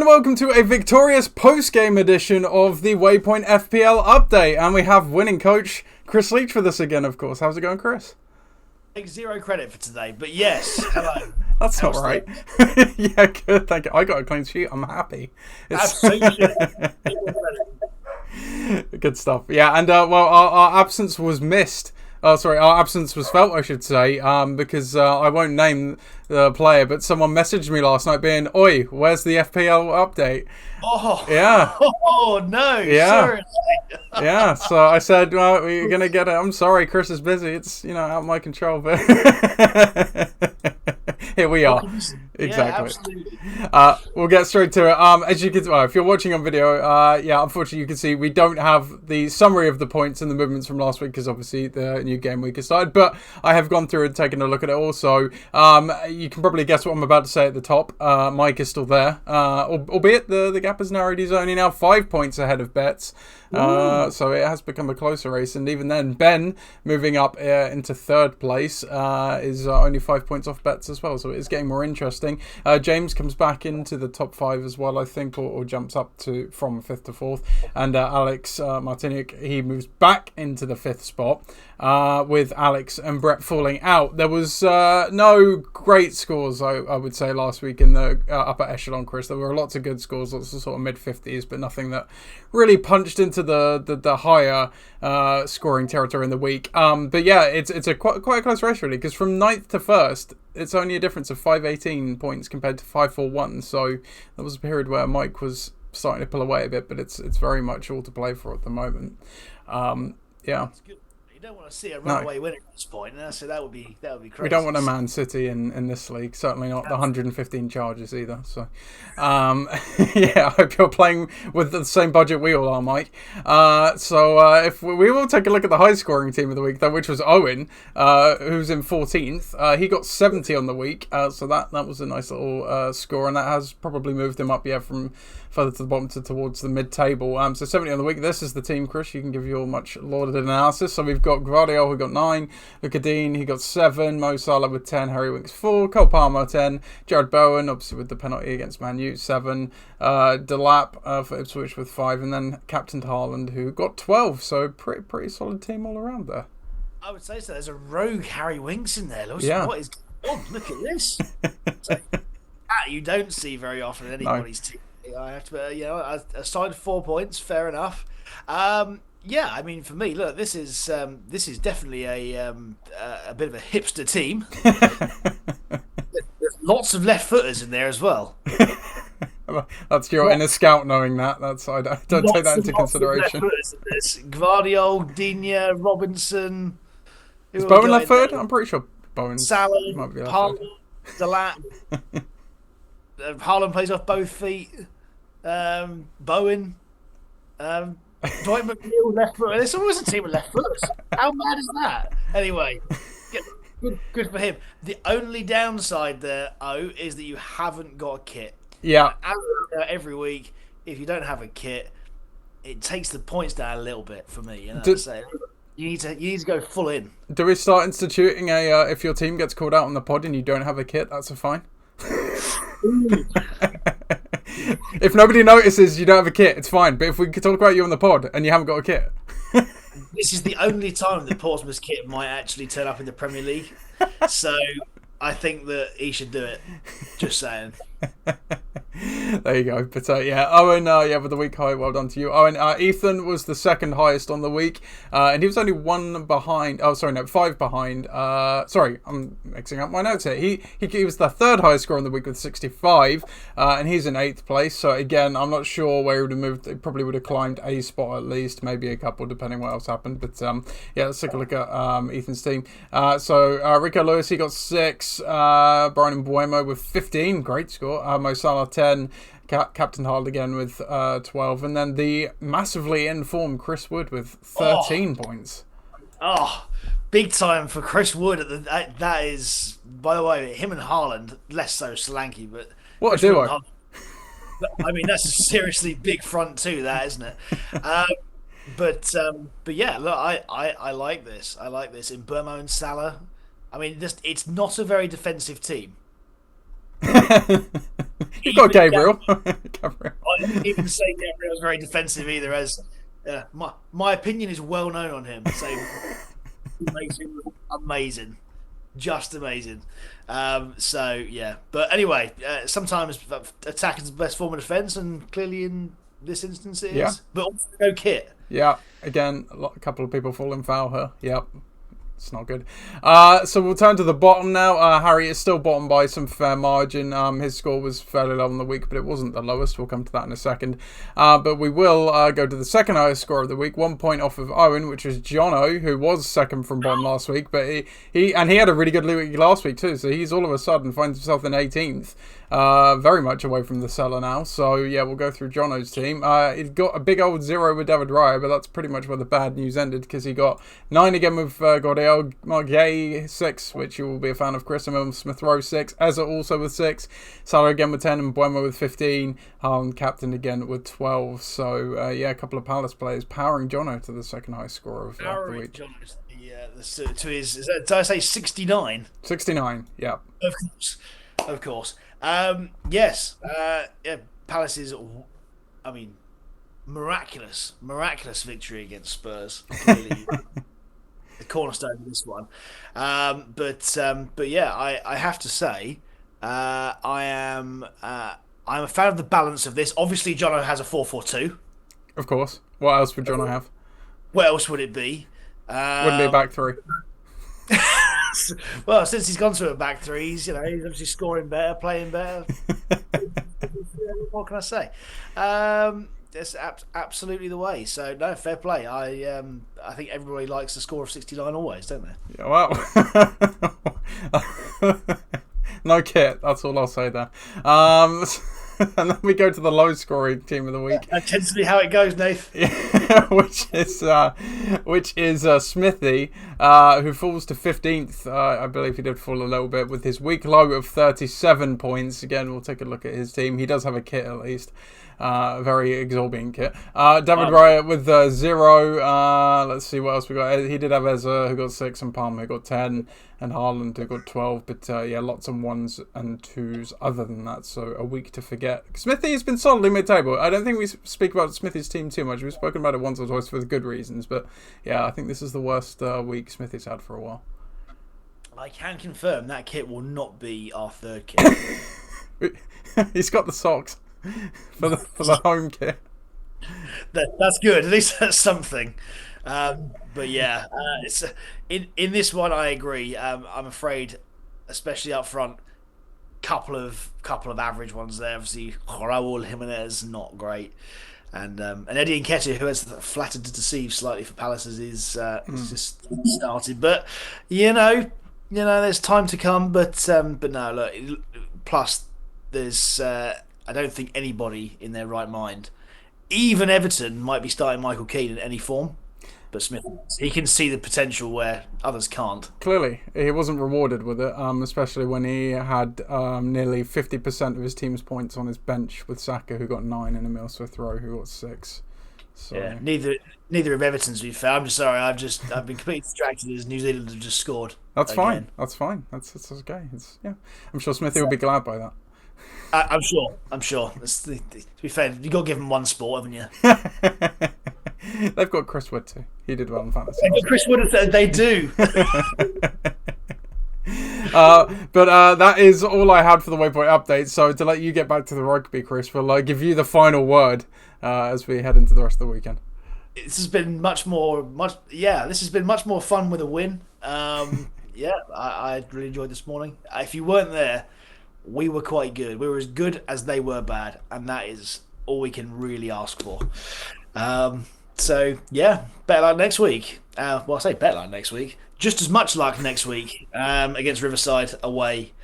welcome to a victorious post-game edition of the Waypoint FPL update. And we have winning coach Chris Leach with us again, of course. How's it going, Chris? Take zero credit for today, but yes, hello. That's not right. Yeah, good, thank you. I got a clean sheet, I'm happy. Absolutely. Good stuff. Yeah, and our absence was missed. Our absence was felt, I should say, because I won't name the player, but someone messaged me last night being, "Oi, where's the FPL update?" Oh, yeah. Oh no, yeah. seriously. Yeah, so I said, "Well, we're gonna get it. I'm sorry, Chris is busy. It's out of my control, but here we are." Exactly. Yeah, we'll get straight to it. As you can, if you're watching on video, unfortunately, you can see we don't have the summary of the points and the movements from last week because obviously the new game week has started. But I have gone through and taken a look at it also. You can probably guess what I'm about to say at the top. Mike is still there, albeit the gap has narrowed. He's only now 5 points ahead of Betts. So it has become a closer race, and even then, Ben moving up into third place is only 5 points off Betts as well. So it is getting more interesting. James comes back into the top 5 as well, I think, or jumps up from 5th to 4th, and Alex Martinic, he moves back into the 5th spot. With Alex and Brett falling out. There was no great scores, I would say, last week in the upper echelon, Chris. There were lots of good scores, lots of sort of mid-50s, but nothing that really punched into the higher scoring territory in the week. But yeah, it's a quite a close race, really, because from 9th to 1st, it's only a difference of 518 points compared to 541. So there was a period where Mike was starting to pull away a bit, but it's very much all to play for at the moment. Yeah. You don't want to see a runaway winner at this point, so that would be crazy. We don't want a Man City in this league. Certainly not the 115 charges either. So, yeah, I hope you're playing with the same budget we all are, Mike. If we will take a look at the high scoring team of the week, though, which was Owen, who's in 14th. He got 70 on the week, so that was a nice little score, and that has probably moved him up, from further to the bottom towards the mid-table. So 70 on the week. This is the team, Chris. You can give your much lauded analysis. So we've got Gvardiol, who got 9. Luca Dean, he got 7. Mo Salah with 10. Harry Winks 4. Cole Palmer 10. Jared Bowen, obviously with the penalty against Man U, 7. Delap for Ipswich with 5. And then Captain Haaland, who got 12. So pretty solid team all around there. I would say so. There's a rogue Harry Winks in there. What is going on? Look at this. That you don't see very often in anybody's team. I have to, aside 4 points, fair enough. Yeah, I mean, for me, look, this is definitely a bit of a hipster team. There's lots of left footers in there as well. That's your inner scout knowing that. I don't take that into consideration. Gvardiol, Digne, Robinson. Is Bowen left footed? I'm pretty sure Bowen might be left footed. Delap. Haaland plays off both feet. Bowen. Dwight McNeil left foot. There's always a team of left footers. How mad is that? Anyway, good for him. The only downside there, is that you haven't got a kit. Yeah. Every week, if you don't have a kit, it takes the points down a little bit for me. So you need to go full in. Do we start instituting if your team gets called out on the pod and you don't have a kit, that's a fine? If nobody notices you don't have a kit, it's fine. But if we could talk about you on the pod and you haven't got a kit, this is the only time that Portsmouth's kit might actually turn up in the Premier League. So I think that he should do it. Just saying. There you go. But Owen, with the week high, well done to you. Owen, Ethan was the second highest on the week, and he was only 1 behind. 5 behind. Sorry, I'm mixing up my notes here. He was the third highest score on the week with 65, and he's in 8th place. So again, I'm not sure where he would have moved. He probably would have climbed a spot at least, maybe a couple, depending what else happened. But let's take a look at Ethan's team. Rico Lewis, he got 6. Brian Mbuemo with 15, great score. Mo Salah 10. Captain Haaland again with 12, and then the massively informed Chris Wood with 13 points. Big time for Chris Wood. That is, by the way, him and Haaland, less so Solanke, but what a duo. I mean, that's a seriously big front two, that, isn't it? But yeah, look, I like this. I like this in Burmo and Salah. I mean, it's not a very defensive team. You've got Gabriel. Gabriel. I didn't even say Gabriel was very defensive either, as my opinion is well known on him. So amazing, amazing, just amazing. So yeah, but anyway, sometimes attack is the best form of defense, and clearly in this instance it is. Yeah. But also no kit. Yeah. Again, a couple of people falling foul here. Yep. It's not good. So we'll turn to the bottom now. Harry is still bottom by some fair margin. His score was fairly low in the week, but it wasn't the lowest. We'll come to that in a second. But we will go to the second highest score of the week, 1 point off of Owen, which was Jono, who was second from bottom last week. But he had a really good week last week too. So he's all of a sudden finds himself in 18th. Very much away from the cellar now. So yeah, we'll go through Jono's team. He got a big old 0 with David Raya, but that's pretty much where the bad news ended, because he got 9 again with Gordeo, Mark Gay 6, which you will be a fan of, Chris Emil Smith Rowe 6, Ezra also with 6, Salah again with 10, and Buemo with 15, captain again with 12. So yeah, a couple of Palace players powering Jono to the second highest score of the week. Jono, to his, did I say 69? 69, yeah. Of course. Yes. Yeah, Palace's, I mean, miraculous victory against Spurs. Clearly, the cornerstone of this one. But yeah, I have to say, I'm a fan of the balance of this. Obviously, Jono has a 4-4-2. Of course. What else would Jono have? What else would it be? Wouldn't be a back three. Well, since he's gone to a back three, he's obviously scoring better, playing better. What can I say? That's absolutely the way. So no, fair play. I think everybody likes the score of 69 always, don't they? Yeah, well, no kit. That's all I'll say there. And then we go to the low scoring team of the week. That tends to be how it goes, Nath. which is Smithy, who falls to 15th. I believe he did fall a little bit with his week low of 37 points. Again, we'll take a look at his team. He does have a kit at least. A very exorbitant kit. David Raya with 0. Let's see what else we got. He did have Ezra, who got 6, and Palmer, who got 10, and Haaland, who got 12. But yeah, lots of 1s and 2s other than that. So a week to forget. Smithy has been solidly mid-table. I don't think we speak about Smithy's team too much. We've spoken about it once or twice for good reasons. But yeah, I think this is the worst week Smithy's had for a while. I can confirm that kit will not be our third kit. He's got the socks. For the home kit. That's good. At least that's something. But yeah, it's in this one. I agree. I'm afraid, especially up front, couple of average ones there. Obviously, Raul Jimenez not great, and Eddie Nketiah, who has flattered to deceive slightly for Palaces, is just started. But there's time to come. But no, look. Plus, there's. I don't think anybody in their right mind, even Everton, might be starting Michael Keane in any form. But Smith, he can see the potential where others can't. Clearly, he wasn't rewarded with it, especially when he had nearly 50% of his team's points on his bench with Saka, who got 9, and Emil Smith Rowe, who got 6. So. Yeah, neither of Everton's been fair. I'm just sorry. I've been completely distracted as New Zealand have just scored. That's again. Fine. That's fine. That's okay. Yeah, I'm sure Smithy will be glad by that. I'm sure. To be fair, you got to give them one sport, haven't you? They've got Chris Wood too. He did well in fantasy. They've got Chris Wood. They do. But that is all I had for the Waypoint update. So to let you get back to the rugby, Chris, we'll give you the final word as we head into the rest of the weekend. This has been much more fun with a win. Yeah, I really enjoyed this morning. If you weren't there, we were quite good. We were as good as they were bad, and that is all we can really ask for. So yeah, better luck next week. Well, I say better luck next week. Just as much luck next week against Riverside away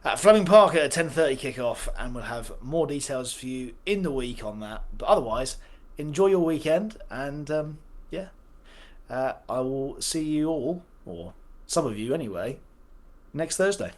at Fleming Park at a 10:30 kickoff, and we'll have more details for you in the week on that. But otherwise, enjoy your weekend, and I will see you all, or some of you anyway, next Thursday.